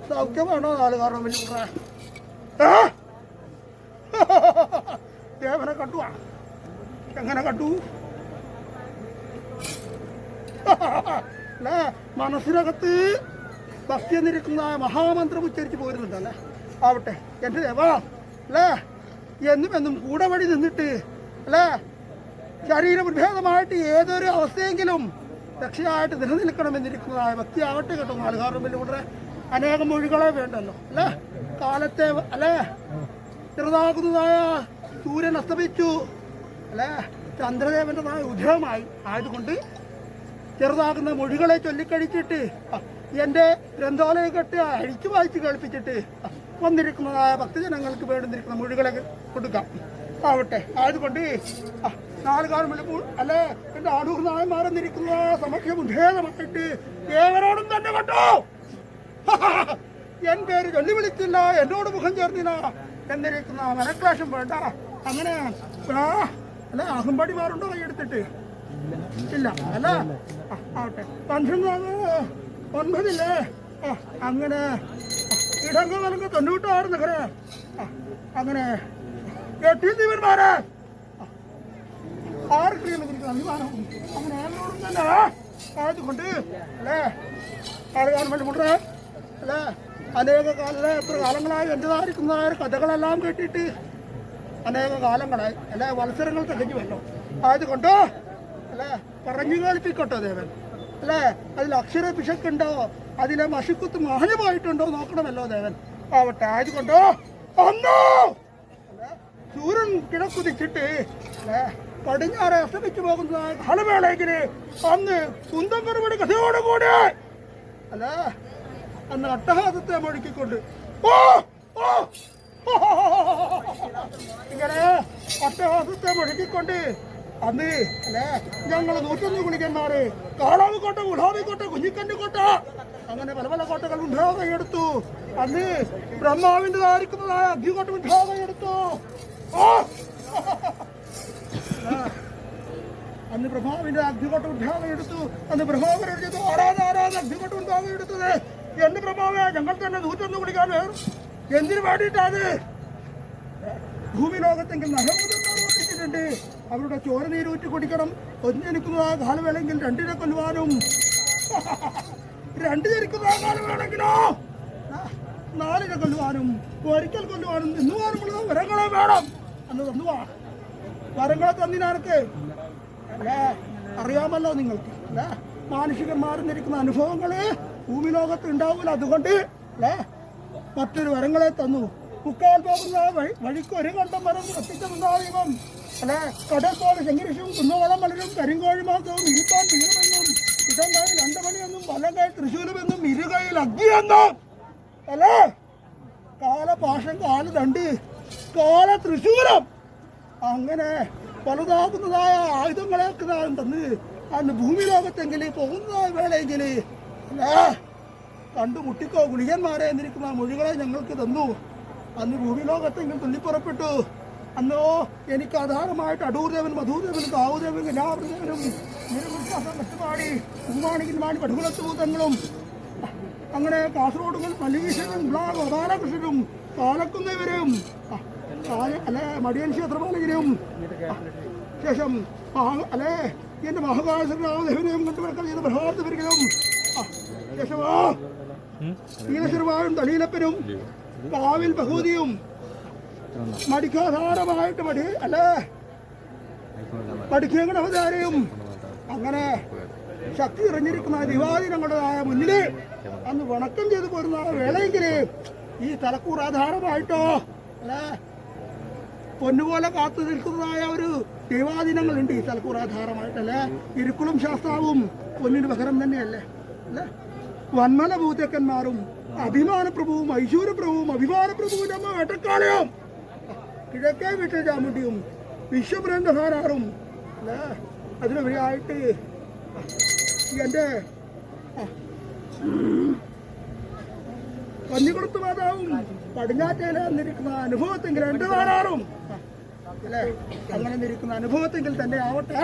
സൗഖ്യമാണോ നാലുകാരണം വലിയ ദേവനെ കണ്ടു എങ്ങനെ കണ്ടു അല്ലേ മനസ്സിനകത്ത് ഭക്തി എന്നിരിക്കുന്ന മഹാമന്ത്രം ഉച്ചരിച്ച് പോരുന്നുണ്ടല്ലേ ആവട്ടെ എൻ്റെ ദേവാ അല്ലേ എന്നും കൂടെ വഴി നിന്നിട്ട് അല്ലേ ശരീരവിഭേദമായിട്ട് ഏതൊരു അവസ്ഥയെങ്കിലും രക്ഷയായിട്ട് നിലനിൽക്കണമെന്നിരിക്കുന്നതായ ഭക്തി ആവട്ടെ കേട്ടോ നാലുകാരുടെ വലിയ അനേകം മൊഴികളെ വേണ്ടല്ലോ അല്ലേ കാലത്തെ അല്ലേ ചെറുതാകുന്നതായ സൂര്യൻ അസ്തമിച്ചു അല്ലേ ചന്ദ്രദേവൻ്റെതായ ഉദയമായി ആയതുകൊണ്ട് ചെറുതാകുന്ന മൊഴികളെ ചൊല്ലിക്കഴിച്ചിട്ട് എൻ്റെ ഗ്രന്ഥാലയം കെട്ടി അഴിച്ചു വായിച്ച് കേൾപ്പിച്ചിട്ട് വന്നിരിക്കുന്നതായ ഭക്തജനങ്ങൾക്ക് വേണ്ടിയിരിക്കുന്ന മൊഴികളെ കൊടുക്കാം ആവട്ടെ ആയതുകൊണ്ട് നാലുകാലം വിളിപ്പോൾ അല്ലേ എൻ്റെ ആടൂർ നായന്മാരെന്നിരിക്കുന്ന സമക്ഷം ഭേദമായിട്ട് ഏവരോടും തന്നെ കേട്ടോ എൻ പേര് ചൊല്ലി വിളിച്ചില്ല എന്നോട് മുഖം ചേർന്നില്ല എന്നിരിക്കുന്ന മനക്ലേശം വേണ്ട അങ്ങനെ അല്ലെ അഹമ്പടിമാരുണ്ടോ കൈയെടുത്തിട്ട് ഇല്ല അല്ല ആവട്ടെ 19 അങ്ങനെ ഇടങ്ങൾ നൽകുക 96 നഗരെ അങ്ങനെ 8 ദിവന്മാരെ 6 കിലോമീറ്റർ അഭിമാനവും അങ്ങനെ ഏവരോടും തന്നെ ആയതുകൊണ്ട് അല്ലേ അറിയാൻ വേണ്ടി മുട്ടേ അല്ലേ അനേക കാലം എത്ര കാലങ്ങളായി എൻ്റെതായിരിക്കുന്നതായ കഥകളെല്ലാം കേട്ടിട്ട് അനേക കാലങ്ങളായി അല്ലേ മത്സരങ്ങൾ തികഞ്ഞു വല്ലോ ആയതുകൊണ്ട് അല്ലേ പറഞ്ഞു കേൾപ്പിക്കട്ടോ ദേവൻ അല്ലേ അതിൽ അക്ഷര പിശക്കുണ്ടോ അതിലെ മഷിക്കുത്ത് മാന്യമായിട്ടുണ്ടോ നോക്കണമല്ലോ ദേവൻ ആവട്ടെ ആയതുകൊണ്ടോ ഒന്നോ സൂര്യൻ കിഴക്കുതിച്ചിട്ട് അല്ലേ പടിഞ്ഞാറെ അസ്തമിച്ചു പോകുന്ന കാലവേളയെങ്കില് അന്ന് കുന്തംകറുമയുടെ കഥയോടുകൂടി അല്ലേ അന്ന് അട്ടഹാസത്തെ മുഴക്കിക്കൊണ്ട് ഇങ്ങനെ അട്ടഹാസത്തെ മുഴക്കിക്കൊണ്ട് അന്ന് അല്ലേ ഞങ്ങൾ 101 ഗുണികന്മാര് കാളാവ് കോട്ട ഉലാവി കോട്ട കുഞ്ഞിക്കണ്ടി കോട്ട അങ്ങനെ പല പല കോട്ടകൾ ഉണ്ടാവുക എടുത്തു അന്ന് ബ്രഹ്മാവിൻ്റെതായിരിക്കുന്നതായ അഗ്നികോട്ട ഉണ്ടാവുക എടുത്തു അന്ന് ബ്രഹ്മാവിന്റെ അഗ്നികോട്ട ഉണ്ടാവുക എടുത്തു അന്ന് ബ്രഹ്മാവിനോട് ചെയ്തു ആരാധ അഗ്നികോട്ട ഉണ്ടാവുക എടുത്തത് എന്റെ പ്രഭാവേ ഞങ്ങൾ തന്നെ 101 കുടിക്കാൻ എന്തിനു വേണ്ടിയിട്ടാണ് ഭൂമി ലോകത്തെങ്കിൽ നരമുതണ്ട് അവരുടെ ചോര നീരൂറ്റി കുടിക്കണം ഒന്നിരിക്കുന്ന കാലവേളെങ്കിൽ 2 കൊല്ലുവാനും 2 ജനിക്കുന്ന കാലവേളെങ്കിലോ 4 കൊല്ലുവാനും ഒരിക്കൽ കൊല്ലുവാനും നിന്നുവാനുമുള്ളത് വരങ്ങളെ വേണം അന്ന് തന്നുവാ വരങ്ങളെ തന്നിനാർക്ക് അല്ലേ അറിയാമല്ലോ നിങ്ങൾക്ക് അല്ലേ മാനുഷികന്മാരെന്നിരിക്കുന്ന അനുഭവങ്ങള് ഭൂമി ലോകത്ത് ഉണ്ടാവില്ല അതുകൊണ്ട് അല്ലേ മറ്റൊരു വരങ്ങളെ തന്നു മുക്കാൽ പോകുന്ന വഴിക്ക് 1 കണ്ടം മരം എത്തിച്ചതുണ്ടാവും അല്ലെ കടൽ പോലെ ശങ്കരിഷും കുന്നവളം മലരും കരിങ്കോഴി മാസവും ഇരുത്താൻ തീരുമെന്നും ഇടങ്കയിൽ 2 മണിയെന്നും വലങ്കയിൽ തൃശ്ശൂരുമെന്നും ഇരുകയിൽ അഗ്നിയെന്നും അല്ലേ കാലപാഷം കാലദണ്ട് കാല തൃശ്ശൂരം അങ്ങനെ പലതാകുന്നതായ ആയുധങ്ങളെയൊക്കെ തന്ന് അന്ന് ഭൂമി ലോകത്തെങ്കിൽ പോകുന്നതായ വേളയെങ്കിൽ അല്ലേ കണ്ടുമുട്ടിക്കോ ഗുളികന്മാരെ എന്നിരിക്കുന്ന മൊഴികളെ ഞങ്ങൾക്ക് തന്നു അന്ന് ഭൂമി ലോകത്തെങ്കിൽ തുള്ളിപ്പുറപ്പെട്ടു അന്നോ എനിക്ക് ആധാരമായിട്ട് അടൂർദേവൻ മധുദേവനും കാവുദേവനും എല്ലാവരുദേവനും മറ്റുപാടി ഉമ്മാണിക്കന്മാണി പടുകുലത്തൂതങ്ങളും അങ്ങനെ കാസർഗോഡുകൾ മല്ലീശ്വരനും ഗോപാലകൃഷ്ണനും പാലക്കുന്നവരും അല്ലെ മടിയൻ ക്ഷേത്രപാലകരും ശേഷം അല്ലെ എന്റെ മഹാകാശദേവനെയും കൊണ്ടുവരക്കം ചെയ്ത പ്രഭാതപരികളും ശേഷമോ നീലശ്വരവായും തലീലപ്പനും കാവിൽ ബഹൂതിയും മടിക്കാധാരമായിട്ട് മടിക്കേങ്ങൻ അവതാരയും അങ്ങനെ ശക്തി ഇറങ്ങിയിരിക്കുന്ന ദിവാദിനങ്ങളുടേതായ മുന്നില് അന്ന് വണക്കം ചെയ്തു പോരുന്ന വേളയെങ്കില് ഈ തലക്കൂർ ആധാരമായിട്ടോ അല്ലെ പൊന്നുപോലെ കാത്തു നിൽക്കുന്നതായ ഒരു ദൈവാദിനങ്ങളുണ്ട് ഈ തലക്കൂർ ആധാരമായിട്ടല്ലേ ഇരുക്കുളും ശാസ്താവും പൊന്നിന് പകരം തന്നെയല്ലേ അല്ലേ വന്മല ഭൂതക്കന്മാരും അഭിമാനപ്രഭുവും ഐശ്വര്യപ്രഭുവും അഭിമാനപ്രഭുവും നമ്മ വേട്ടക്കാലയും കിഴക്കേ വീട്ടിൽ ചാമുണ്ടിയും വിശ്വബ്രഹ്മധാരാറും അല്ലേ അതിനുപരിയായിട്ട് എൻ്റെ പന്നികൊടുത്ത മാതാവും പടിഞ്ഞാറ്റേല എന്നിരിക്കുന്ന അനുഭവത്തെങ്കിൽ എൻ്റെ നാടാറും അല്ലേ അങ്ങനെ ഇരിക്കുന്ന അനുഭവത്തെങ്കിൽ തന്നെ ആവട്ടെ.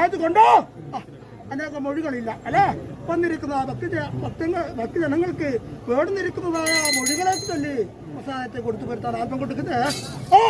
അതുകൊണ്ടോ അനേക മൊഴികളില്ല അല്ലേ വന്നിരിക്കുന്ന ഭക്തജനങ്ങൾക്ക് വേടുന്നിരിക്കുന്നതായ മൊഴികളെ ചൊല്ലി പ്രസാദത്തെ കൊടുത്തു വരുത്താൻ ആത്മം കൊടുക്കുന്നത്. ഓ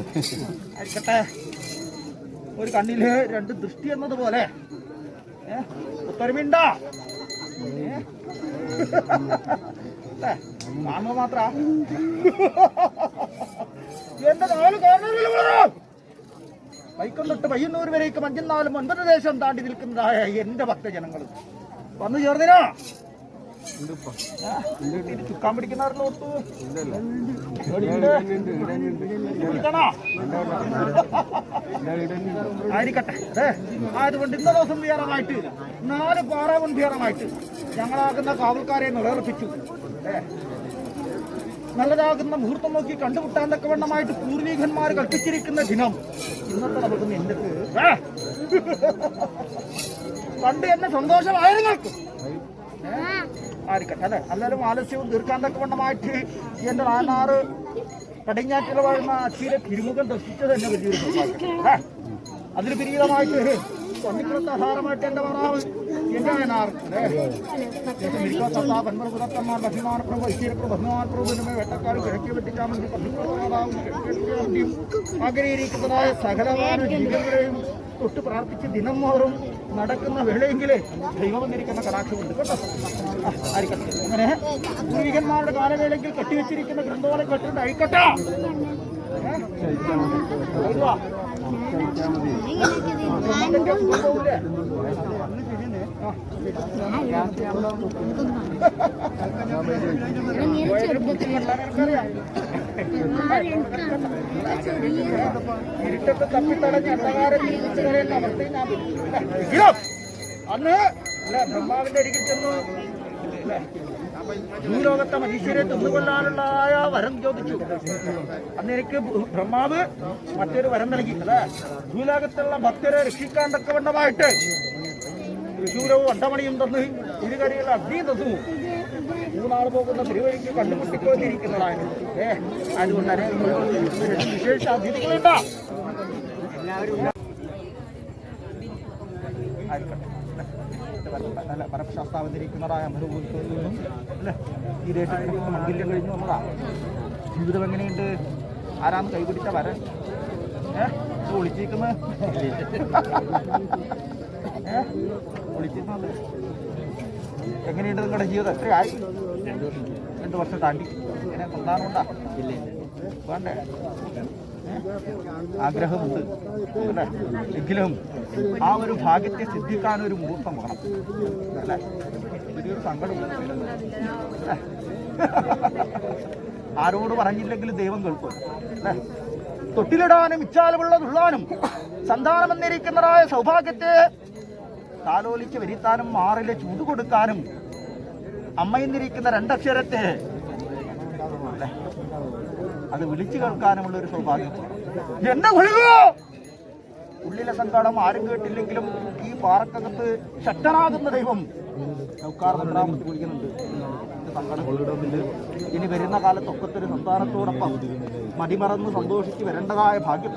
ആയിരിക്കട്ടെ. ഒരു കണ്ണില് രണ്ട് ദൃഷ്ടി എന്നതുപോലെ ഒത്തൊരുമിണ്ട കാണുക മാത്ര എന്റെ 4 കാരണങ്ങൾ വൈക്കം തൊട്ട് പയ്യന്നൂർ വരേക്കും 5, 4, 9 ദേശം താണ്ടി നിൽക്കുന്നതായ എന്റെ ഭക്തജനങ്ങൾ വന്നു ചേർന്നിനാ ചുക്കാൻ പിടിക്കുന്നവരിലോട്ട് ആയിരിക്കട്ടെ. ആയതുകൊണ്ട് ഇന്ന ദിവസം വിഹാരമായിട്ട് 4 പാറാവൻ വിഹാരമായിട്ട് ഞങ്ങളാകുന്ന കാവൽക്കാരെ നിലനിർപ്പിച്ചു. നല്ലതാകുന്ന മുഹൂർത്തം നോക്കി കണ്ടുമുട്ടാൻ തക്കവണ്ണമായിട്ട് പൂർവീകന്മാർ കൽപ്പിച്ചിരിക്കുന്ന ദിനം ഇന്നത്തെ നമുക്ക് എന്റെ കണ്ട് എന്നെ സന്തോഷമായ നിങ്ങൾക്ക് ആയിരിക്കട്ടെ അല്ലെ. എല്ലാവരും ആലസ്യവും തീർക്കാൻ തക്കവണ്ണമായിട്ട് എന്റെ 4 പടിഞ്ഞാറ്റിൽ വാഴുന്ന അച്ഛയിലെ തിരുമുഖം ദർശിച്ചത് തന്നെ വലിയൊരു സൗഭാഗ്യം. അതിന് പിരീതമായിട്ട് പന്നിക്കുളത്ത് ആഹാരമായിട്ട് എന്റെ മാറാവ് എന്റെ പന്മർപുരത്തന്മാർ ബഹിമാനപ്രഭു ഐശ്വര്യപ്രഭു ബഹുമാനപ്രഭുവിനുമേ വെട്ടക്കാർ കിഴക്കി വെട്ടിക്കാൻ വേണ്ടി പന്നിക്കുളമാതാവും ആഗ്രഹിക്കുന്നതായ സകലമായ ജീവികളെയും തൊട്ട് പ്രാർത്ഥിച്ച് ദിനം മോറും നടക്കുന്ന വേളയെങ്കിലേ ദൈവം വന്നിരിക്കുന്ന കടാക്ഷമുണ്ട് കേട്ടോ. ആയിരിക്കട്ടെ. അങ്ങനെ പൂർവികന്മാരുടെ കാലവേളയ്ക്ക് കെട്ടിവെച്ചിരിക്കുന്ന ഗ്രന്ഥോലെ കെട്ടിട്ട് അയക്കട്ടെ. ഇരുട്ടത്ത് തപ്പിത്തടഞ്ഞ് അന്ധകാരം ജീവിച്ചു കളയുന്ന അവസ്ഥയിൽ അന്ന് അല്ല ബ്രഹ്മാവിന്റെ അരികിൽ ചെന്ന് ഭൂലോകത്തെ മനുഷ്യരെ തിന്നുകൊള്ളാനുള്ളതായ വരം ചോദിച്ചു. അന്ന് എനിക്ക് ബ്രഹ്മാവ് മറ്റൊരു വരം നൽകി. അല്ല ഭൂലോകത്തുള്ള ഭക്തരെ രക്ഷിക്കാൻ തക്കവണ്ണമായിട്ട് തൃശൂരവും അണ്ടമണിയും തന്ന് ഇരുകരിയുള്ള അഗ്നിയും തന്നു. 3 നാൾ പോകുന്ന തിരുവഴിക്ക് കണ്ടുമുട്ടിക്കൊണ്ടിരിക്കുന്നതാണ്. അതുകൊണ്ട് വിശേഷ അതിഥികളുണ്ടോ? ആയിക്കോട്ടെ. നല്ല പരമശാസ്താവതരിക്കുന്നതായ അനുഭവത്തിൽ നിന്നും അല്ലേ ഈ ദേശത്തിന് മംഗല്യം കഴിഞ്ഞു വന്നതാ. ജീവിതം എങ്ങനെയുണ്ട്? ആരാന്ന് കൈപിടിച്ച വരൻ ഒളിച്ചിരിക്കുന്നത് ഒളിച്ചിരുന്നത് എങ്ങനെയുണ്ട് നിങ്ങളുടെ ജീവിതം? എത്രയായി? 2 വർഷം താണ്ടി. ഇങ്ങനെ സന്താനമുണ്ടാ? വേണ്ടേ? ആഗ്രഹമുണ്ട് അല്ലേ? എങ്കിലും ആ ഒരു ഭാഗ്യത്തെ സിദ്ധിക്കാൻ ഒരു മുഹൂർത്തം വേണം അല്ലേ? വലിയൊരു സങ്കടമുണ്ട്. ആരോട് പറഞ്ഞില്ലെങ്കിലും ദൈവം കേൾക്കും അല്ലേ? തൊട്ടിലിടാനും ഇച്ഛാലുമുള്ള തുള്ളാനും സന്താനം എന്നിരിക്കുന്നതായ സൗഭാഗ്യത്തെ താലോലിച്ച് വരുത്താനും മാറിലെ ചൂട് കൊടുക്കാനും അമ്മയെന്നിരിക്കുന്ന 2 അക്ഷരത്തെ അത് വിളിച്ചു കേൾക്കാനുമുള്ള ഒരു സൗഭാഗ്യം. എന്നെ വിളിക്കോ? ഉള്ളിലെ സങ്കടം ആരും കേട്ടില്ലെങ്കിലും ഈ പാറക്കകത്ത് ശക്തനാകുന്ന ദൈവം നൗക്കാർമത്തി വിളിക്കുന്നുണ്ട്. സങ്കടം ഇനി വരുന്ന കാലത്തൊക്കത്തൊരു സന്താനത്തോടൊപ്പം മടിമറന്ന് സന്തോഷിച്ച് വരേണ്ടതായ ഭാഗ്യം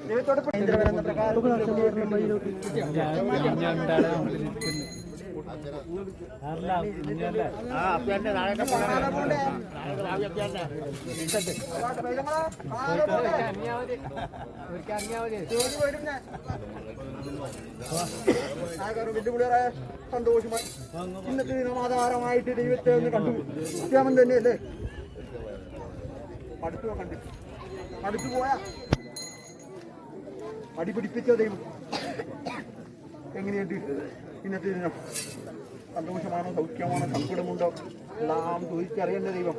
ദൈവത്തോട് ഇന്ദ്രവനെന്ന പ്രകാരം വെല്ലുവിളിയേറെ സന്തോഷമായി ഇന്നത്തെ ദിനമാധാരമായിട്ട് ദൈവത്തെ ഒന്ന് കണ്ടു. സത്യാമൻ തന്നെയല്ലേ? അടുത്തു കണ്ടിട്ട് അടുത്തു പോയാ അടി പിടിപ്പിച്ച ദൈവം. എങ്ങനെയുണ്ട് ഇന്നത്തെ ദിനം? സന്തോഷമാണോ, സൗഖ്യമാണോ, സങ്കടമുണ്ടോ എല്ലാം ചോദിച്ചറിയേണ്ട ദൈവം.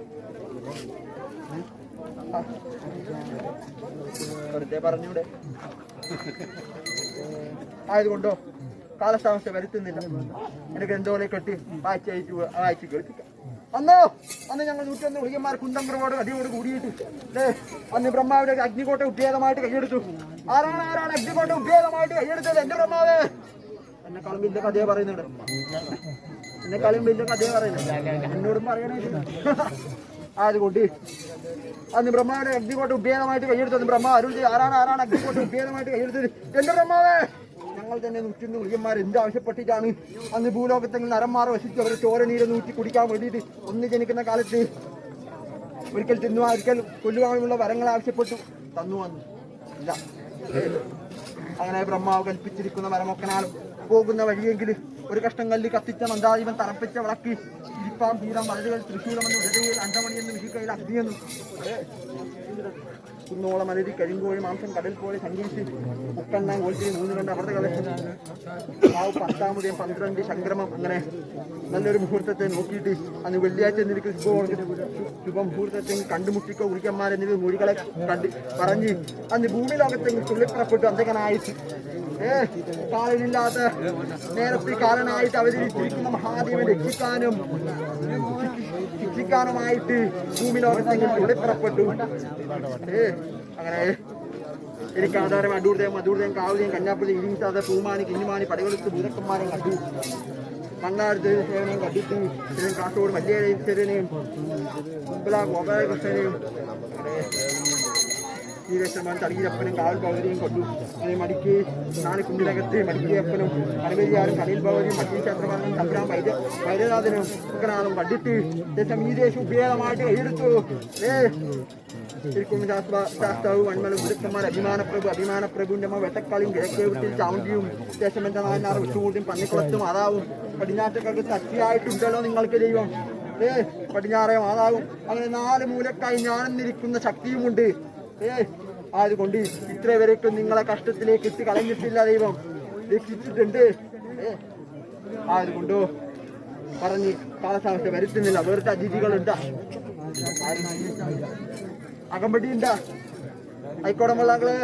വെറുതെ പറഞ്ഞൂടെ? ആയതുകൊണ്ടോ കാലതാമസ വരുത്തുന്നില്ല. എനിക്ക് എന്തോലെ കെട്ടി വായിച്ച് കേൾപ്പിക്കാം. അന്ന് ഞങ്ങൾ 101 ഉളിയന്മാർ കുന്തംകുറവോട് അടിയോട് കൂടിയിട്ട് അന്ന് ബ്രഹ്മാവിന്റെ അഗ്നികോട്ട ഉദ്യോഗമായിട്ട് കൈയെടുത്തു. ആരാണ് അഗ്നികോട്ട ഉദ്യോഗമായിട്ട് കൈയെടുത്തത്? എന്റെ ബ്രഹ്മാവേ. എന്നെക്കാളും വലിയ കഥയെ പറയുന്നുണ്ട്. എന്നോടും പറയണേ. അതുകൊണ്ട് അന്ന് ബ്രഹ്മാവിന്റെ അഗ്നികോട്ട ഉദ്യോഗമായിട്ട് കൈയെടുത്തത് ബ്രഹ്മാവ് അരുൾ ചെയ്ത് ആരാണ് അഗ്നികോട്ട ഉദ്യോഗമായിട്ട് കൈയെടുത്തത്? എന്റെ ബ്രഹ്മാവേ. ഞങ്ങൾ തന്നെ 101 ഉളിയന്മാർ എന്താവശ്യപ്പെട്ടിട്ടാണ് അന്ന് ഭൂലോകത്തിൽ നരന്മാർ വസിച്ച് അവരെ ചോരനീര് നൂറ്റി കുടിക്കാൻ വേണ്ടിയിട്ട് ഒന്ന് ജനിക്കുന്ന കാലത്ത് ഒരിക്കൽ തിന്നുവാൻ ഒരിക്കൽ കൊല്ലുവാനുള്ള വരങ്ങൾ ആവശ്യപ്പെട്ടു. തന്നു വന്നു ഇല്ല. അങ്ങനെ ബ്രഹ്മാവ് കൽപ്പിച്ചിരിക്കുന്ന വരമൊക്കനാളും പോകുന്ന വഴിയെങ്കിൽ ഒരു കഷ്ണം കല്ല് കത്തിച്ച മന്ദാദീപം തറപ്പിച്ച വിളക്ക് ഇരിപ്പാം തീരം വലതുകൾ തൃശൂലമെന്ന് ഉടതയിൽ അണ്ടമണിയെന്നും വിഷിക്കയിൽ അഗ്നിയെന്നും കുന്നോളം അലരി കരിങ്കോഴി മാംസം കടൽ പോലെ സങ്കീർത്തി മുക്കെണ്ണ കോൽത്തി 3 കണ്ട അമൃതകളെ 10-ാമതയും 12 സംക്രമം. അങ്ങനെ നല്ലൊരു മുഹൂർത്തത്തെ നോക്കിയിട്ട് അന്ന് വെള്ളിയാഴ്ച എന്നിരിക്കും ശുഭമുഹൂർത്തത്തിൽ കണ്ടുമുട്ടിക്കോ ഉളിക്കന്മാരെന്നിവ മൊഴികളെ പറഞ്ഞ് അന്ന് ഭൂമി ലോകത്തെങ്കിൽ തുള്ളിപ്പുറപ്പെട്ടു അന്തകനായിട്ട് കാലനില്ലാത്ത നേരത്തെ കാലനായിട്ട് അവതരിച്ചിരിക്കുന്ന മഹാദേവൻ രക്ഷിക്കാനുമായിട്ട് ഭൂമി ലോകത്തെങ്കിൽ തുള്ളിപ്പുറപ്പെട്ടു. അങ്ങനെ എനിക്ക് ആധാരം അടൂർദേയം കാവുകയും കഞ്ഞാപ്പുഴ ഇരിങ്ങാതെ പൂമാനി കിഞ്ഞുമാനി പടകളെടുത്ത് ഭൂതക്കന്മാരെ കണ്ടു. മണ്ണാടുത്ത് സേവനയും കണ്ടിട്ട് കാസർഗോഡ് മല്ലിയേയും ചെറിയനെയും ഗോപാലകൃഷ്ണനെയും ശ്രീകൃഷ്ണൻ തടിയിലപ്പനും കാവൽ ഭഗവതിയും കൊണ്ടു. അങ്ങനെ മടിക്ക് 4 കുണ്ടിനകത്ത് മടിക്കപ്പനും കണവരിയാരും കണിയിൽ ഭഗവതിയും മടി ചന്ദ്രപാലനും തമ്പുരാൻ വൈദ്യനാഥനും ഒക്കനാളും കണ്ടിട്ട് ശേഷം ഈ ദേശം ഉപയോഗമായിട്ട് കൈയെടുത്തു. ശാസ്താവ് വന്മലും ഗുരുക്കന്മാർ അഭിമാനപ്രഭുവിന്റെ വെട്ടക്കാളിയും കിഴക്കേവത്തിൽ ചാവുണ്ടിയും ശേഷം എന്റെ 4 വിഷ്ണുമൂർത്തിയും പന്നിക്കുളത്തും മാതാവും പടിഞ്ഞാറ്റക്കൊക്കെ ശക്തിയായിട്ടുണ്ടല്ലോ നിങ്ങൾക്ക് ദൈവം. പടിഞ്ഞാറേ മാതാവും അങ്ങനെ 4 മൂലക്കായി ഞാനെന്നിരിക്കുന്ന ശക്തിയുമുണ്ട്. അതുകൊണ്ട് ഇത്രവരേക്കും നിങ്ങളെ കഷ്ടത്തിലേക്ക് ഇട്ട് കളഞ്ഞിട്ടില്ല ദൈവം, രക്ഷിച്ചിട്ടുണ്ട്. അതുകൊണ്ടോ പറഞ്ഞ് കാലതാമസ വരുത്തുന്നില്ല. വേറിട്ട അതിഥികളുണ്ട്, അകമ്പടി ഉണ്ടാ ആയിക്കോടൻ വെള്ളാങ്ങള്